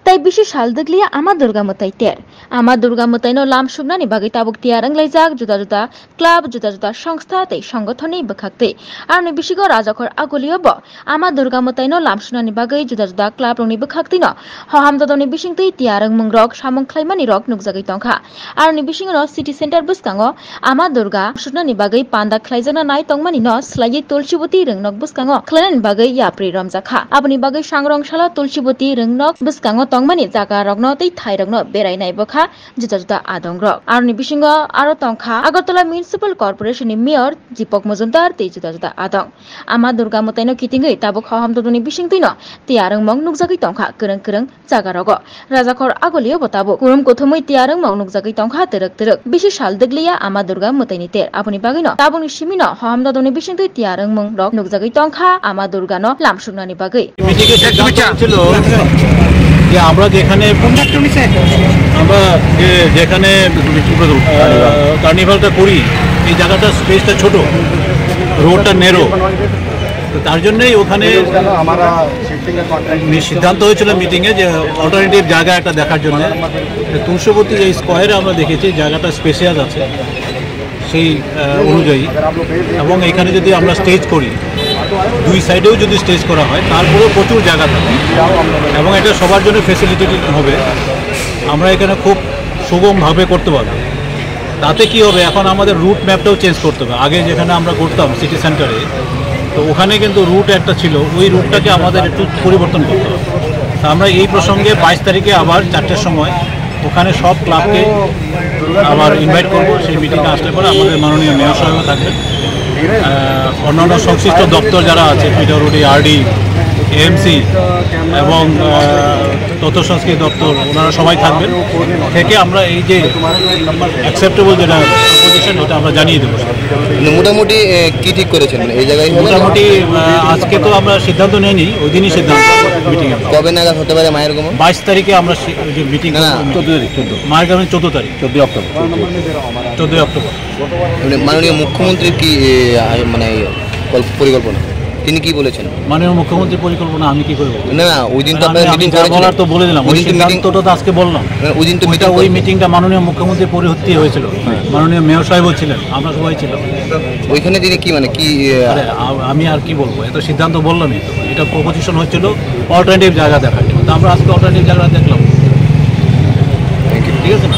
তাই বিশেষ সাল দেখলিয়া আমার দুর্গা মতাই তের আমার দুর্গা মতাই লাম সুগনানি বাগै tabuk tiarang laijak juda juda club juda juda সংস্থা tei সংগঠননি bwkhakti arni bisigo rajakor agolio bo ama durga motai no lamsunani bagai juda juda club rokni bwkhakti no hahamjadoni bisingtui tiarang mungrok samung khlaimani rok nukjagui tongkha arni bisingo city center bwskango ama durga sunani bagai panda khlaijana nai tongmani no slai tulsiboti rwngnok bwskango khlainani bagai yapri ramjakha aboni bagai sangrongshalo tulsiboti rwngnok bwskango tongmani jaga rokno tei thai rokno berainai bokha juda juda adong rok arni bisingo aro tongkha agartala municipal corporation ni mayor Dipok Mojumdar tei juda juda adong ama durga motai no kitingui tabuk hahamjadoni bisingtui no tiarang mong nukjagui tongkha kwrang kwrang jaga rogo rajakor agolio bo tabuk kurum kothumui tiarang mong nukjagui tongkha terek terek bisi sal deglia ama durga motai ni ter aboni bagui no tabukni simi no hahamjadoni bisingtui tiarang mong rok nukjagui tongkha ama durga no lamsunani bagui যে আমরা যেখানে কার্নিভালটা করি এই জায়গাটা স্পেসটা ছোট রোডটা narrow তার জন্যই ওখানে সিদ্ধান্ত হয়েছিল মিটিংয়ে যে অল্টারনেটিভ জায়গা একটা দেখার জন্য তুলসীবতী এই স্কোয়ারে আমরা দেখেছি জায়গাটা স্পেশিয়াস আছে সেই অনুযায়ী এবং এখানে যদি আমরা স্টেজ করি দুই সাইডেও যদি স্টেজ করা হয় তারপরেও প্রচুর জায়গা থাকে এবং এটা সবার জন্য ফেসিলিটেটেড হবে আমরা এখানে খুব সুগমভাবে করতে পারবো তাতে কি হবে এখন আমাদের রুট ম্যাপটাও চেঞ্জ করতে হবে আগে যেখানে আমরা করতাম সিটি সেন্টারে তো ওখানে কিন্তু রুট একটা ছিল ওই রুটটাকে আমাদের একটু পরিবর্তন করতে হবে তা আমরা এই প্রসঙ্গে 22 তারিখে আবার 4টের সময় ওখানে সব ক্লাবকে আবার ইনভাইট করব সেই মিটিংয়ে আসলে পরে আমাদের মাননীয় মেয়র সাহেবও থাকবেন অন্যান্য সংশ্লিষ্ট দপ্তর যারা আছে পিডব্লিউডি আরডি এএমসি এবং তথ্য সংস্কৃতি দপ্তর ওনারা সবাই থাকবেন থেকে আমরা এই যে অ্যাকসেপ্টেবল যেটা প্রপোজিশন ওটা আমরা জানিয়ে দেবো মোটামুটি কি ঠিক করেছেন এই জায়গায় মোটামুটি আজকে তো আমরা সিদ্ধান্ত নিইনি ওই দিনই সিদ্ধান্ত মিটিংয়ে কবে নাগাদ হতে পারে মায়ের আগমন 22 তারিখে আমরা যে মিটিং 14 মায়ের আগমন 14 তারিখ 14 অক্টোবর মাননীয় মুখ্যমন্ত্রী কি মানে পরিকল্পনা তিনি কি বলেছেন মাননীয় মুখ্যমন্ত্রী পরিকল্পনা আমি কি করব না ওই দিন তো আপনারা মিটিং বলার তো বলে দিলাম ওই সিদ্ধান্তটা তো আজকে বললাম ওই দিন তো ওই মিটিংটা মাননীয় মুখ্যমন্ত্রী পরিহত্তি হয়েছিল মাননীয় মেয়র সাহেবও ছিলেন আমরা সবাই ছিলাম ওইখানে তিনি কি মানে কি আমি আর কি বলবো এটা সিদ্ধান্ত বললামই তো এটা প্রপোজিশন হচ্ছিল অল্টারনেটিভ জায়গা দেখার জন্য আমরা আজকে অল্টারনেটিভ জায়গা দেখলাম ঠিক আছে না